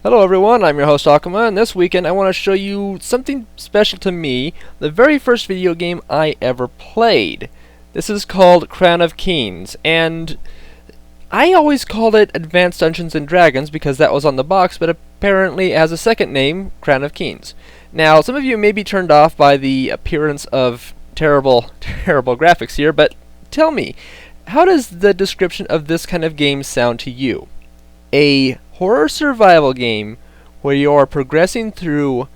Hello everyone, I'm your host Akuma, and this weekend I want to show you something special to me, the very first video game I ever played. This is called Crown of Kings, and I always called it Advanced Dungeons & Dragons because that was on the box, but apparently it has a second name, Crown of Kings. Now, some of you may be turned off by the appearance of terrible graphics here, but tell me, how does the description of this kind of game sound to you? A horror survival game where you are progressing through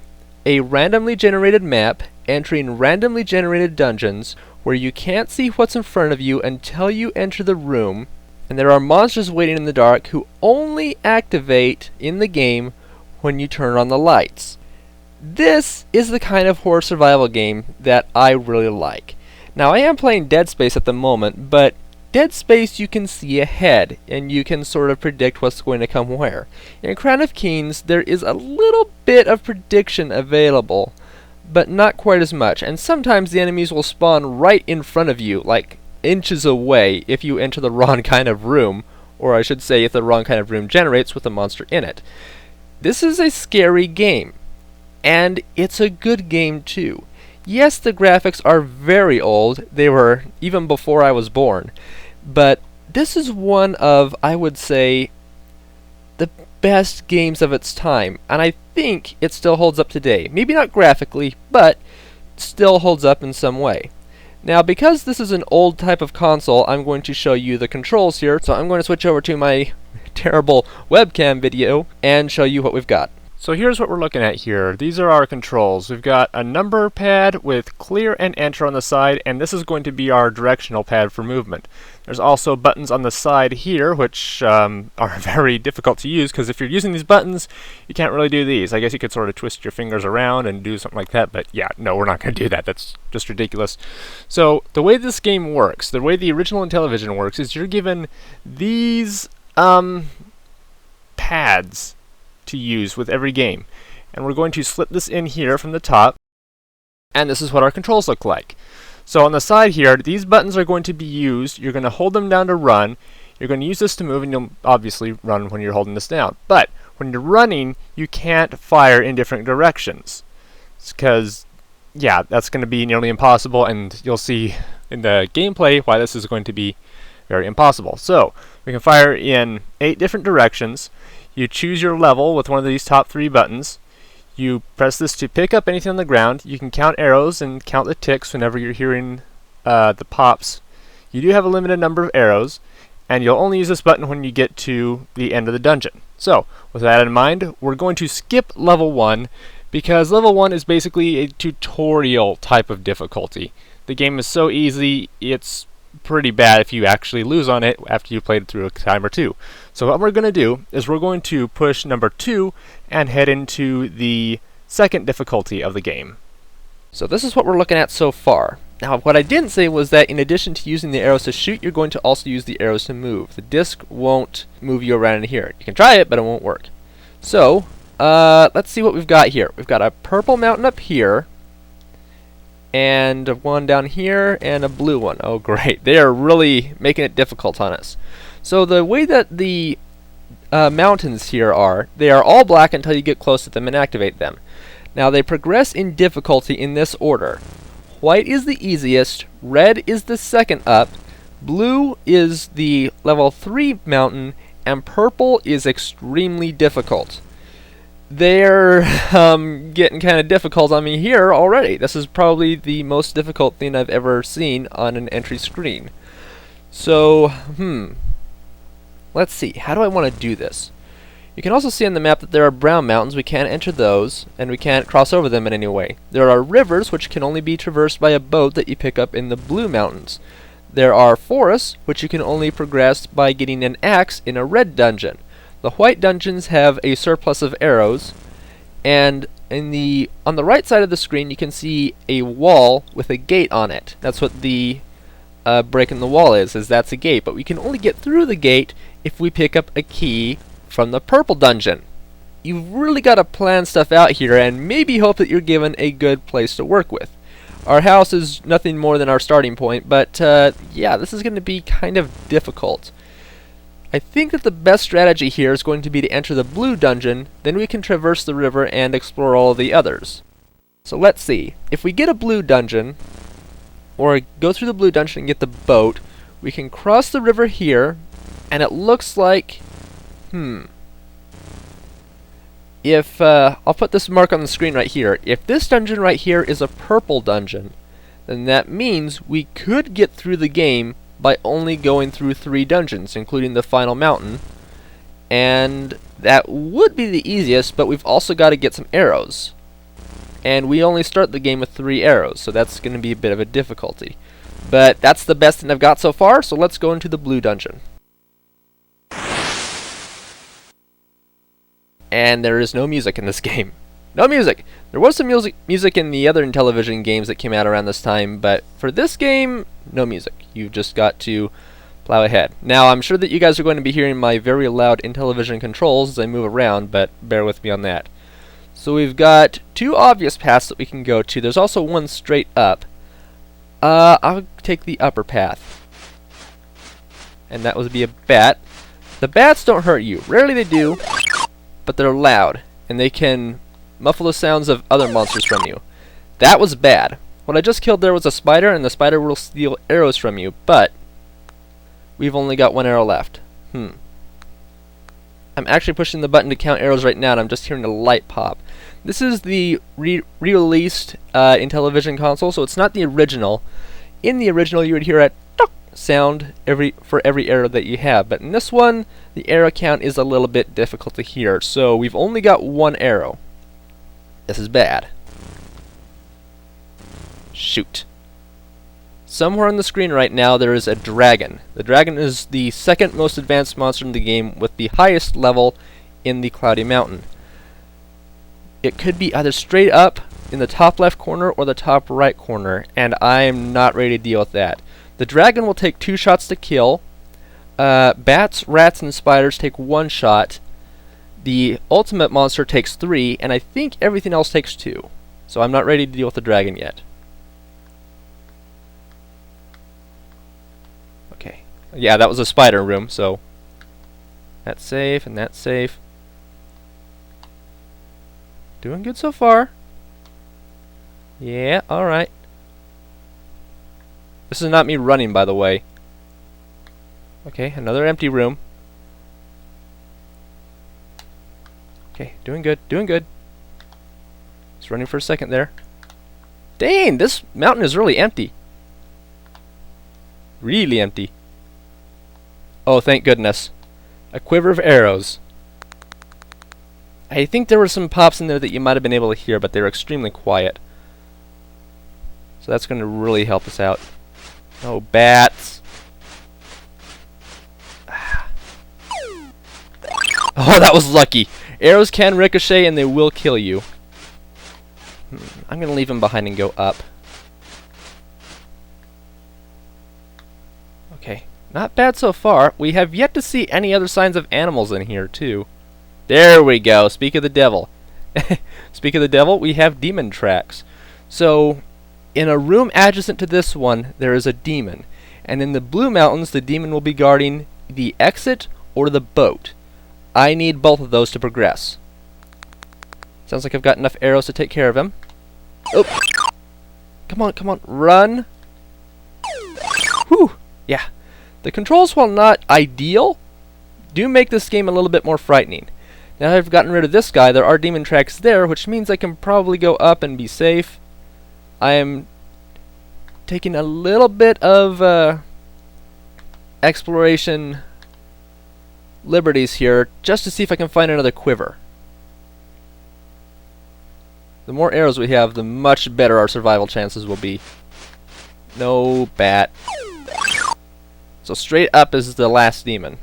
a randomly generated map, entering randomly generated dungeons where you can't see what's in front of you until you enter the room, and there are monsters waiting in the dark who only activate in the game when you turn on the lights. This is the kind of horror survival game that I really like. Now, I am playing Dead Space at the moment, but Dead Space you can see ahead, and you can sort of predict what's going to come where. In Crown of Kings, there is a little bit of prediction available, but not quite as much, and sometimes the enemies will spawn right in front of you, like inches away, if you enter the wrong kind of room, or I should say if the wrong kind of room generates with a monster in it. This is a scary game, and it's a good game too. Yes, the graphics are very old, they were even before I was born, but this is one of, I would say, the best games of its time, and I think it still holds up today. Maybe not graphically, but still holds up in some way. Now, because this is an old type of console, I'm going to show you the controls here, so I'm going to switch over to my terrible webcam video and show you what we've got. So here's what we're looking at here. These are our controls. We've got a number pad with clear and enter on the side, and this is going to be our directional pad for movement. There's also buttons on the side here, which are very difficult to use, because if you're using these buttons, you can't really do these. I guess you could sort of twist your fingers around and do something like that, but yeah, no, we're not going to do that. That's just ridiculous. So the way this game works, the way the original Intellivision works, is you're given these pads to use with every game, and we're going to slip this in here from the top, and this is what our controls look like. So on the side here, these buttons are going to be used. You're going to hold them down to run, you're going to use this to move, and you'll obviously run when you're holding this down, but when you're running you can't fire in different directions. It's because, yeah, that's going to be nearly impossible, and you'll see in the gameplay why this is going to be very impossible. So we can fire in 8 different directions. You choose your level with one of these top 3 buttons. You press this to pick up anything on the ground. You can count arrows and count the ticks whenever you're hearing the pops. You do have a limited number of arrows, and you'll only use this button when you get to the end of the dungeon. So, with that in mind, we're going to skip level 1, because level 1 is basically a tutorial type of difficulty. The game is so easy, it's pretty bad if you actually lose on it after you played it through a time or two. So what we're going to do is we're going to push number 2 and head into the second difficulty of the game. So this is what we're looking at so far. Now, what I didn't say was that in addition to using the arrows to shoot, you're going to also use the arrows to move. The disc won't move you around in here. You can try it, but it won't work. So, let's see what we've got here. We've got a purple mountain up here, and one down here, and a blue one. Oh great, they are really making it difficult on us. So the way that the mountains here are, they are all black until you get close to them and activate them. Now they progress in difficulty in this order. White is the easiest, red is the second up, blue is the level 3 mountain, and purple is extremely difficult. They're getting kind of difficult on me here already. This is probably the most difficult thing I've ever seen on an entry screen. So, let's see. How do I want to do this? You can also see on the map that there are brown mountains. We can't enter those, and we can't cross over them in any way. There are rivers, which can only be traversed by a boat that you pick up in the blue mountains. There are forests, which you can only progress by getting an axe in a red dungeon. The white dungeons have a surplus of arrows, and on the right side of the screen you can see a wall with a gate on it. That's what the break in the wall is that's a gate, but we can only get through the gate if we pick up a key from the purple dungeon. You've really got to plan stuff out here and maybe hope that you're given a good place to work with. Our house is nothing more than our starting point, but yeah, this is going to be kind of difficult. I think that the best strategy here is going to be to enter the blue dungeon, then we can traverse the river and explore all of the others. So let's see. If we get a blue dungeon, or go through the blue dungeon and get the boat, we can cross the river here, and it looks like... If, I'll put this mark on the screen right here. If this dungeon right here is a purple dungeon, then that means we could get through the game by only going through 3 dungeons, including the final mountain. And that would be the easiest, but we've also got to get some arrows. And we only start the game with 3 arrows, so that's going to be a bit of a difficulty. But that's the best thing I've got so far, so let's go into the blue dungeon. And there is no music in this game. No music! There was some music in the other Intellivision games that came out around this time, but for this game, no music. You've just got to plow ahead. Now, I'm sure that you guys are going to be hearing my very loud Intellivision controls as I move around, but bear with me on that. So we've got 2 obvious paths that we can go to. There's also one straight up. I'll take the upper path. And that would be a bat. The bats don't hurt you. Rarely they do, but they're loud, and they can muffle the sounds of other monsters from you. That was bad. What I just killed there was a spider, and the spider will steal arrows from you, but we've only got 1 arrow left. I'm actually pushing the button to count arrows right now, and I'm just hearing a light pop. This is the re-released Intellivision console, so it's not the original. In the original, you would hear a tuck sound for every arrow that you have, but in this one, the arrow count is a little bit difficult to hear, so we've only got 1 arrow. This is bad. Shoot. Somewhere on the screen right now there is a dragon. The dragon is the 2nd most advanced monster in the game with the highest level in the Cloudy Mountain. It could be either straight up in the top left corner or the top right corner, and I'm not ready to deal with that. The dragon will take 2 shots to kill. Bats, rats, and spiders take 1 shot. The ultimate monster takes 3, and I think everything else takes 2. So I'm not ready to deal with the dragon yet. Okay. Yeah, that was a spider room, so that's safe, and that's safe. Doing good so far. Yeah, alright. This is not me running, by the way. Okay, another empty room. Okay, doing good, doing good. Just running for a second there. Dang, this mountain is really empty. Really empty. Oh, thank goodness. A quiver of arrows. I think there were some pops in there that you might have been able to hear, but they were extremely quiet. So that's going to really help us out. Oh, bats. Oh, that was lucky. Arrows can ricochet and they will kill you. I'm going to leave him behind and go up. Okay, not bad so far. We have yet to see any other signs of animals in here, too. There we go. Speak of the devil. Speak of the devil, we have demon tracks. So, in a room adjacent to this one, there is a demon. And in the Blue Mountains, the demon will be guarding the exit or the boat. I need both of those to progress. Sounds like I've got enough arrows to take care of him. Oh! Come on, come on, run! Whew! Yeah. The controls, while not ideal, do make this game a little bit more frightening. Now that I've gotten rid of this guy, there are demon tracks there, which means I can probably go up and be safe. I am taking a little bit of exploration liberties here, just to see if I can find another quiver. The more arrows we have, the much better our survival chances will be. No bat. So straight up is the last demon.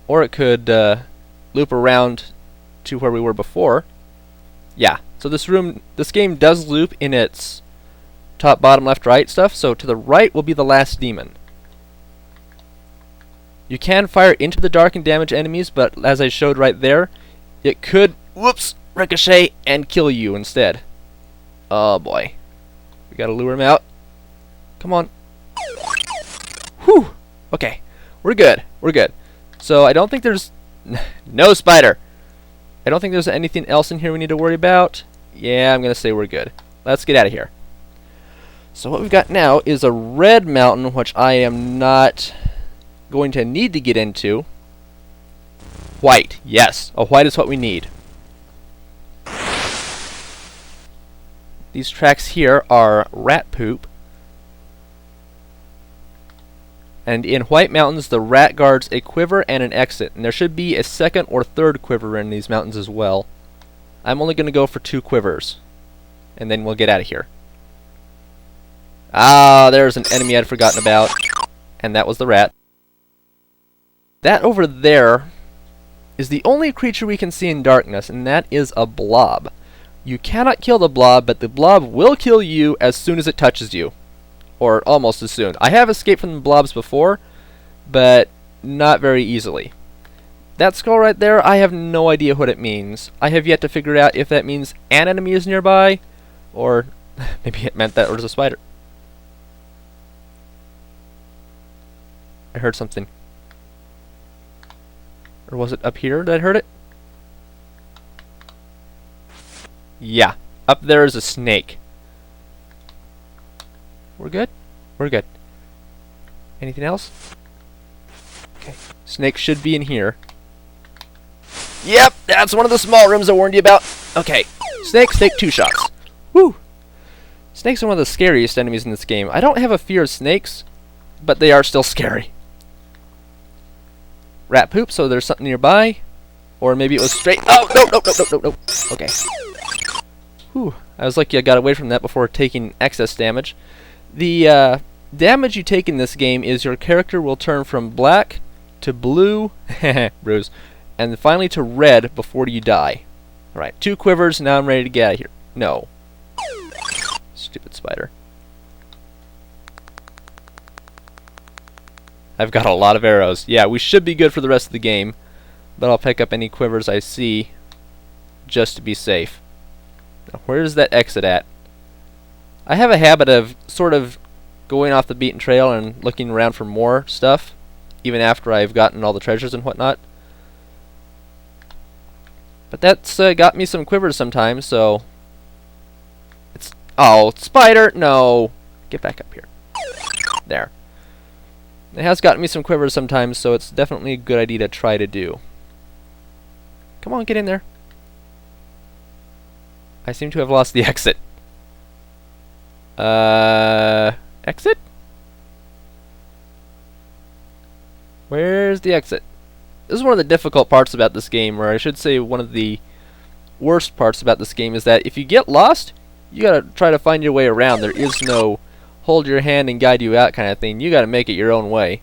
Or it could loop around to where we were before. Yeah, so this game does loop in its top, bottom, left, right stuff, so to the right will be the last demon. You can fire into the dark and damage enemies, but as I showed right there, it could, whoops, ricochet and kill you instead. Oh boy. We gotta lure him out. Come on. Whew! Okay, we're good. We're good. So I don't think there's... no spider! I don't think there's anything else in here we need to worry about. Yeah, I'm going to say we're good. Let's get out of here. So what we've got now is a red mountain, which I am not going to need to get into. White. Yes, a white is what we need. These tracks here are rat poop. And in White Mountains, the rat guards a quiver and an exit. And there should be a second or third quiver in these mountains as well. I'm only going to go for 2 quivers. And then we'll get out of here. Ah, there's an enemy I'd forgotten about. And that was the rat. That over there is the only creature we can see in darkness, and that is a blob. You cannot kill the blob, but the blob will kill you as soon as it touches you. Or almost as soon. I have escaped from the blobs before, but not very easily. That skull right there, I have no idea what it means. I have yet to figure out if that means an enemy is nearby, or maybe it meant that there's a spider. I heard something. Or was it up here that I heard it? Yeah, up there is a snake. We're good? We're good. Anything else? Okay. Snake should be in here. Yep, that's one of the small rooms I warned you about. Okay. Snakes take 2 shots. Woo! Snakes are one of the scariest enemies in this game. I don't have a fear of snakes, but they are still scary. Rat poop, so there's something nearby. Or maybe it was straight... Oh, no. Okay. Whew. I was lucky I got away from that before taking excess damage. The damage you take in this game is your character will turn from black to blue, bruise, and finally to red before you die. Alright, 2 quivers, now I'm ready to get out of here. No. Stupid spider. I've got a lot of arrows. Yeah, we should be good for the rest of the game, but I'll pick up any quivers I see just to be safe. Now, where's that exit at? I have a habit of sort of going off the beaten trail and looking around for more stuff, even after I've gotten all the treasures and whatnot. But that's got me some quivers sometimes, so... It's... Oh, spider! No! Get back up here. There. It has gotten me some quivers sometimes, so it's definitely a good idea to try to do. Come on, get in there. I seem to have lost the exit. Exit? Where's the exit? This is one of the difficult parts about this game, or I should say one of the worst parts about this game, is that if you get lost, you gotta try to find your way around. There is no hold your hand and guide you out kind of thing. You gotta make it your own way.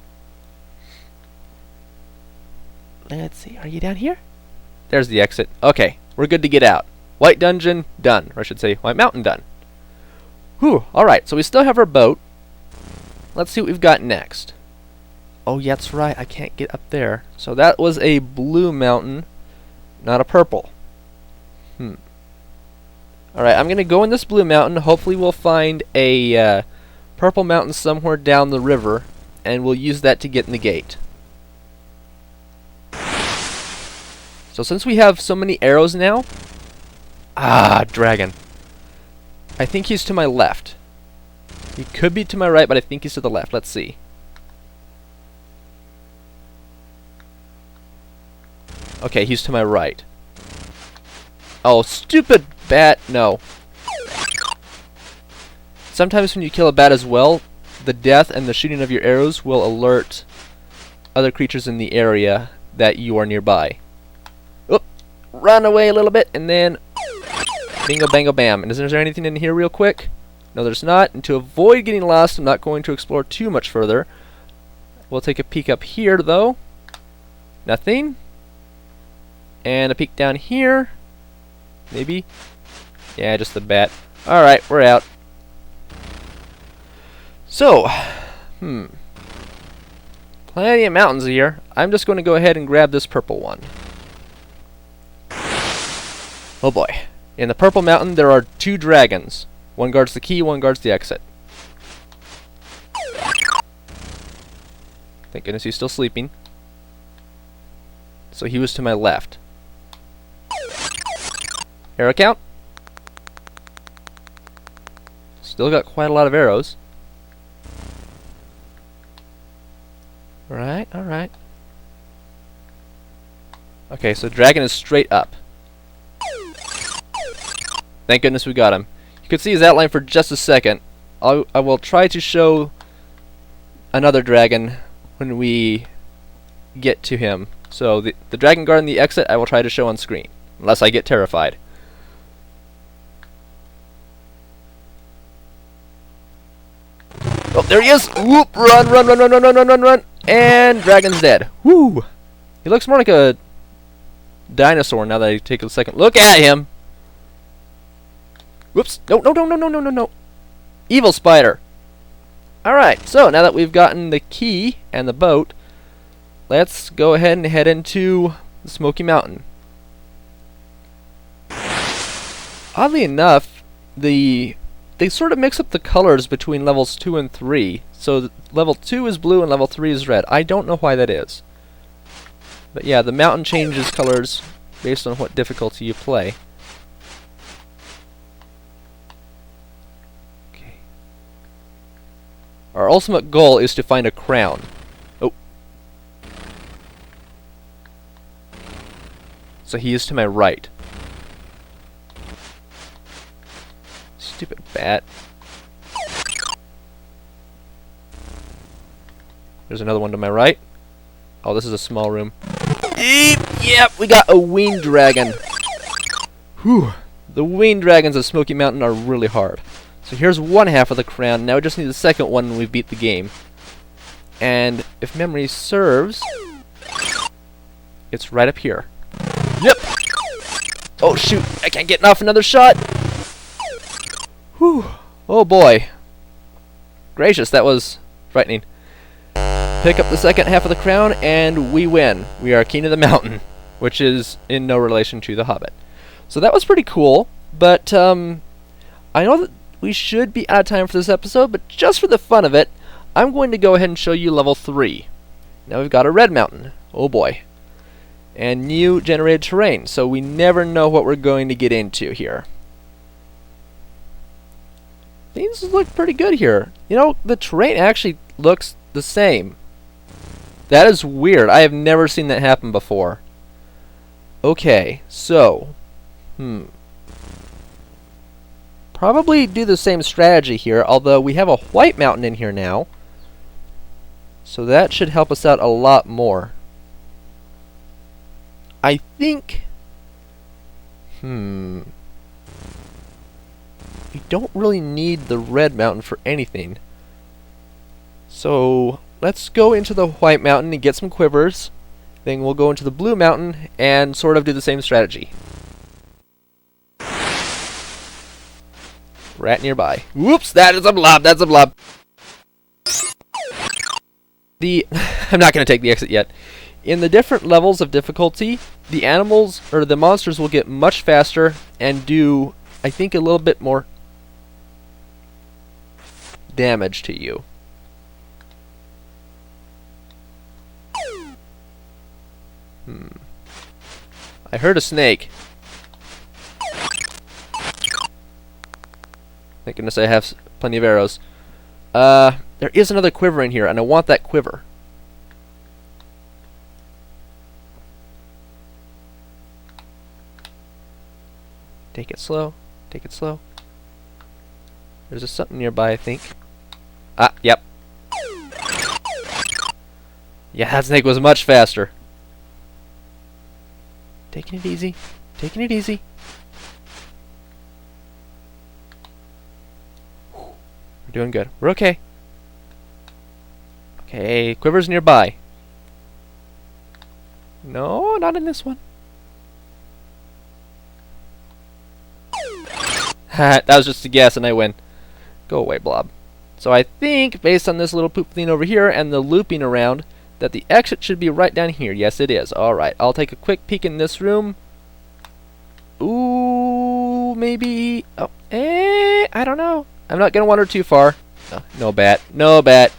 Let's see, are you down here? There's the exit. Okay, we're good to get out. White Dungeon, done. Or I should say, White Mountain, done. Whew, alright, so we still have our boat. Let's see what we've got next. Oh, yeah, that's right, I can't get up there. So that was a blue mountain, not a purple. Alright, I'm going to go in this blue mountain. Hopefully we'll find a purple mountain somewhere down the river, and we'll use that to get in the gate. So since we have so many arrows now... Ah, dragon. I think he's to my left. He could be to my right, but I think he's to the left. Let's see. Okay, he's to my right. Oh, stupid bat! No. Sometimes when you kill a bat as well, the death and the shooting of your arrows will alert other creatures in the area that you are nearby. Oop! Run away a little bit, and then... Bingo, bango, bam. And is there anything in here real quick? No, there's not. And to avoid getting lost, I'm not going to explore too much further. We'll take a peek up here, though. Nothing. And a peek down here. Maybe. Yeah, just the bat. Alright, we're out. So, plenty of mountains here. I'm just going to go ahead and grab this purple one. Oh boy. In the purple mountain, there are 2 dragons. One guards the key, one guards the exit. Thank goodness he's still sleeping. So he was to my left. Arrow count. Still got quite a lot of arrows. Alright, alright. Okay, so dragon is straight up. Thank goodness we got him. You can see his outline for just a second. I will try to show another dragon when we get to him. So the dragon guard and the exit I will try to show on screen, unless I get terrified. Oh, there he is! Whoop! Run, run, run, run, run, run, run, run, run! And dragon's dead. Whoo! He looks more like a dinosaur now that I take a second look at him. Whoops! No, no, no, no, no, no, no, no! Evil spider! Alright, so now that we've gotten the key and the boat, let's go ahead and head into the Smoky Mountain. Oddly enough, they sort of mix up the colors between levels 2 and 3. So level 2 is blue and level 3 is red. I don't know why that is. But yeah, the mountain changes colors based on what difficulty you play. Okay. Our ultimate goal is to find a crown. Oh. So he is to my right. Stupid bat. There's another one to my right. Oh, this is a small room. Yep, we got a winged dragon. Whew. The winged dragons of Smoky Mountain are really hard. So here's one half of the crown. Now we just need the second one when we beat the game. And if memory serves, it's right up here. Yep. Oh shoot, I can't get off another shot. Whew. Oh boy. Gracious, that was frightening. Pick up the second half of the crown and we win. We are king of the mountain, which is in no relation to the Hobbit. So that was pretty cool, but I know that we should be out of time for this episode, but just for the fun of it, I'm going to go ahead and show you level 3. Now we've got a red mountain. Oh boy. And new generated terrain, so we never know what we're going to get into here. Things look pretty good here. You know, the terrain actually looks the same. That is weird. I have never seen that happen before. Okay, so... Probably do the same strategy here, although we have a white mountain in here now. So that should help us out a lot more. I think... We don't really need the red mountain for anything. So let's go into the white mountain and get some quivers. Then we'll go into the blue mountain and sort of do the same strategy. Rat nearby. Whoops, that is a blob, that's a blob. I'm not going to take the exit yet. In the different levels of difficulty, the animals, or the monsters will get much faster and do, I think, a little bit more damage to you. I heard a snake. Thank goodness I have plenty of arrows. There is another quiver in here, and I want that quiver. Take it slow. Take it slow. There's something nearby, I think. Ah, yep. Yeah, that snake was much faster. Taking it easy. Taking it easy. We're doing good. We're okay. Okay, quiver's nearby. No, not in this one. That was just a guess and I win. Go away, blob. So I think, based on this little poop thing over here and the looping around, that the exit should be right down here. Yes, it is. Alright, I'll take a quick peek in this room. Ooh, maybe... Oh, I don't know. I'm not going to wander too far. No bat. No bat.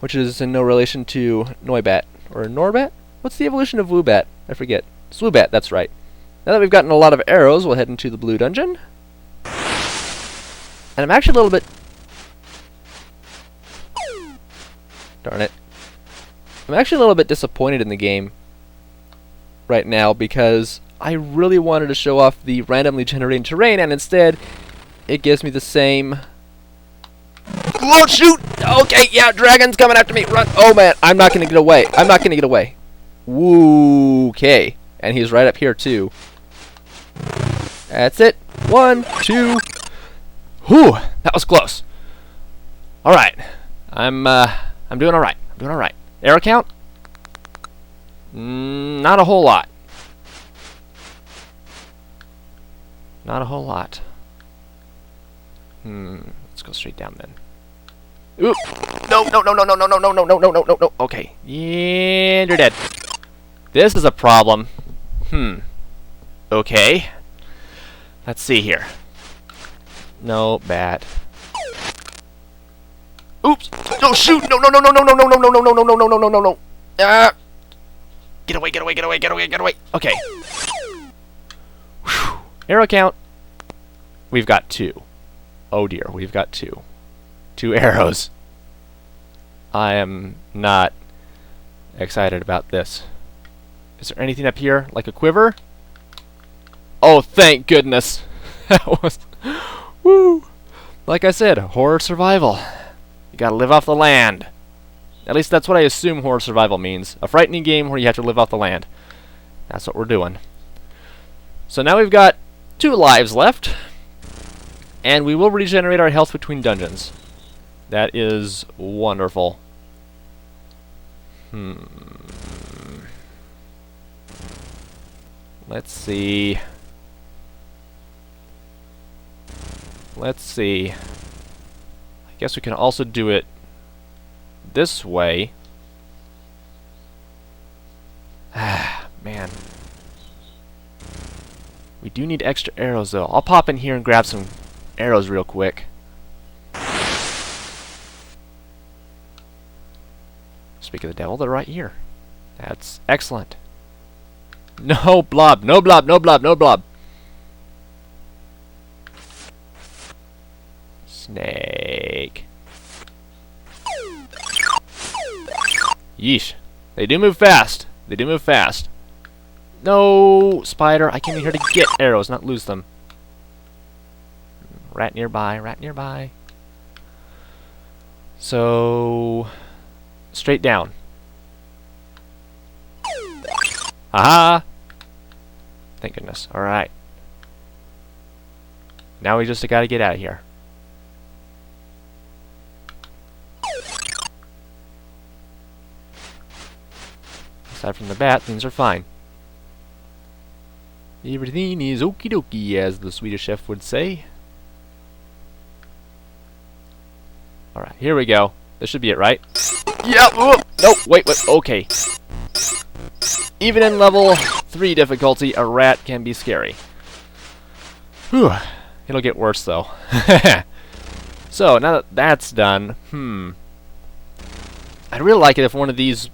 which is in no relation to Noibat. Or Norbat? What's the evolution of Woobat? I forget. Swoobat, that's right. Now that we've gotten a lot of arrows, we'll head into the blue dungeon. And I'm actually a little bit... Darn it. I'm actually a little bit disappointed in the game right now because I really wanted to show off the randomly generating terrain, and instead it gives me the same... Oh, shoot! Okay, yeah, dragon's coming after me. Run! Oh, man, I'm not going to get away. I'm not going to get away. Woo, okay. And he's right up here, too. That's it. 1, 2. Whew, that was close. All right. I'm doing all right. I'm doing all right. Arrow count? Not a whole lot. Not a whole lot. Let's go straight down then. Oop! No, no, no, no, no, no, no, no, no, no, no, no, no, no. Okay. Yeah, you're dead. This is a problem. Okay. Let's see here. No, bad. Oops! No, shoot! No, no, no, no, no, no, no, no, no, no, no, no, no, no, no, no, no, no. Get away, get away, get away, get away, get away. Okay. Whew. Arrow count. We've got 2. Oh dear, we've got 2. 2 arrows. I am not excited about this. Is there anything up here, like a quiver? Oh, thank goodness. That was... Woo! Like I said, horror survival. You gotta live off the land. At least that's what I assume horror survival means. A frightening game where you have to live off the land. That's what we're doing. So now we've got 2 lives left. And we will regenerate our health between dungeons. That is wonderful. Let's see. Let's see. I guess we can also do it this way. Man. We do need extra arrows, though. I'll pop in here and grab some arrows real quick. Speak of the devil, they're right here. That's excellent. No blob, no blob, no blob, no blob. Snake. Yeesh. They do move fast. They do move fast. No, spider. I came in here to get arrows, not lose them. Rat nearby, rat nearby. So... straight down. Aha! Thank goodness. Alright. Now we just gotta get out of here. Aside from the bat, things are fine. Everything is okie dokie, as the Swedish chef would say. Alright, here we go. This should be it, right? Yep! No, wait, okay. Even in level 3 difficulty, a rat can be scary. Whew. It'll get worse, though. So, now that that's done, I'd really like it if one of these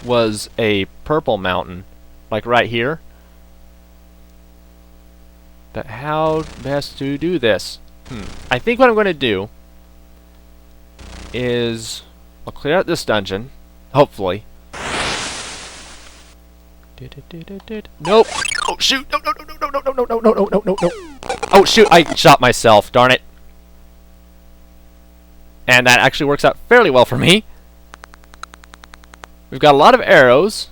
was a purple mountain. Like right here. But how best to do this? I think what I'm going to do is I'll clear out this dungeon, hopefully. Nope. Oh shoot! No! No! No! No! No! No! No! No! No! No! No! No! No! Oh shoot! I shot myself. Darn it! And that actually works out fairly well for me. We've got a lot of arrows.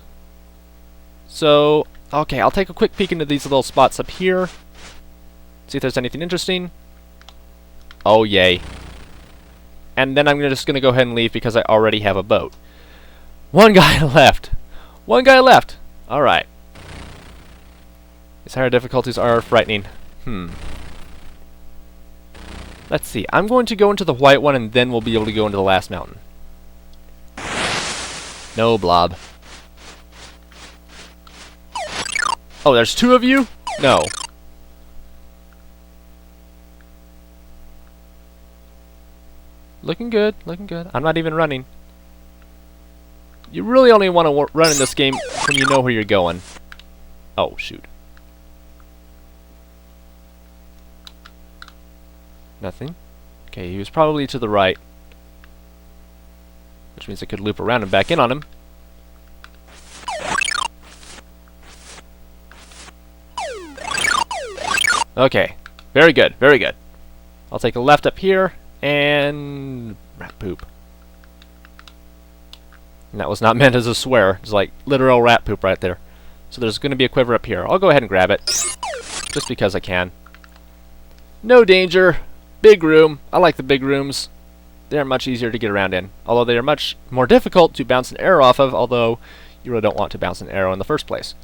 So okay, I'll take a quick peek into these little spots up here. See if there's anything interesting. Oh yay! And then I'm just gonna go ahead and leave because I already have a boat. One guy left. One guy left. All right. These higher difficulties are frightening. Let's see. I'm going to go into the white one, and then we'll be able to go into the last mountain. No blob. Oh, there's 2 of you? No. Looking good, looking good. I'm not even running. You really only want to run in this game when you know where you're going. Oh, shoot. Nothing. Okay, he was probably to the right. Which means I could loop around and back in on him. Okay. Very good, very good. I'll take a left up here, and... rat poop. And that was not meant as a swear. It's like literal rat poop right there. So there's going to be a quiver up here. I'll go ahead and grab it. Just because I can. No danger. Big room. I like the big rooms. They're much easier to get around in. Although they are much more difficult to bounce an arrow off of, although you really don't want to bounce an arrow in the first place.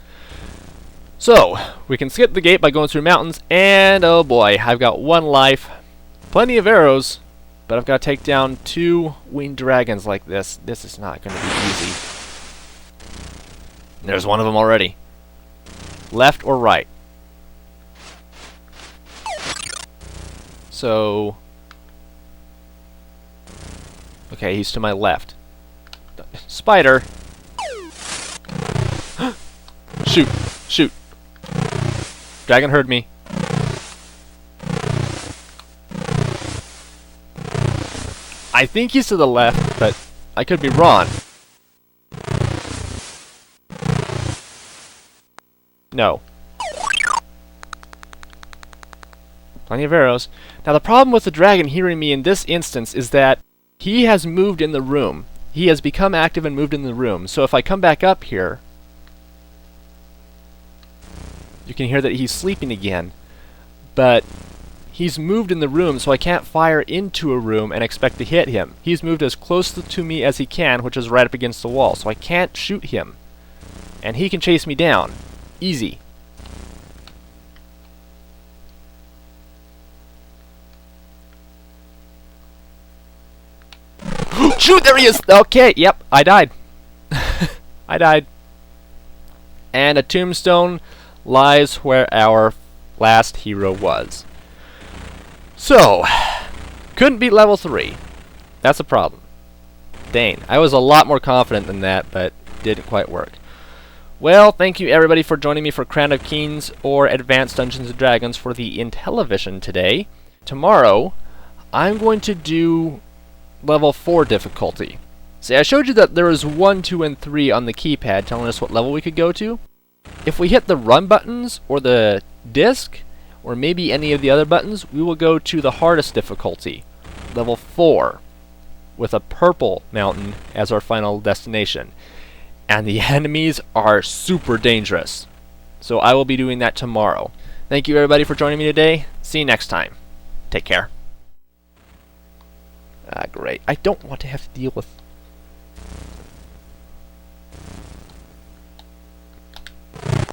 So, we can skip the gate by going through mountains, and oh boy, I've got 1 life. Plenty of arrows, but I've got to take down 2 winged dragons like this. This is not going to be easy. There's one of them already. Left or right? So... okay, he's to my left. Spider! Shoot! Shoot! Dragon heard me. I think he's to the left, but I could be wrong. No. Plenty of arrows. Now the problem with the dragon hearing me in this instance is that he has moved in the room. He has become active and moved in the room. So if I come back up here, you can hear that he's sleeping again. But he's moved in the room, so I can't fire into a room and expect to hit him. He's moved as close to me as he can, which is right up against the wall, so I can't shoot him. And he can chase me down. Easy. Shoot, there he is! Okay, yep, I died. I died. And a tombstone lies where our last hero was. So, couldn't beat level 3. That's a problem. Dang, I was a lot more confident than that, but didn't quite work. Well, thank you everybody for joining me for Crown of Kings or Advanced Dungeons & Dragons for the Intellivision today. Tomorrow, I'm going to do level 4 difficulty. See, I showed you that there was 1, 2, and 3 on the keypad telling us what level we could go to. If we hit the run buttons, or the disc, or maybe any of the other buttons, we will go to the hardest difficulty, level 4, with a purple mountain as our final destination. And the enemies are super dangerous. So I will be doing that tomorrow. Thank you everybody for joining me today. See you next time. Take care. Ah, great. I don't want to have to deal with...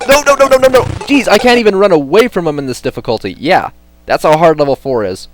No, no, no, no, no, no! Jeez, I can't even run away from him in this difficulty. Yeah, that's how hard level 4 is.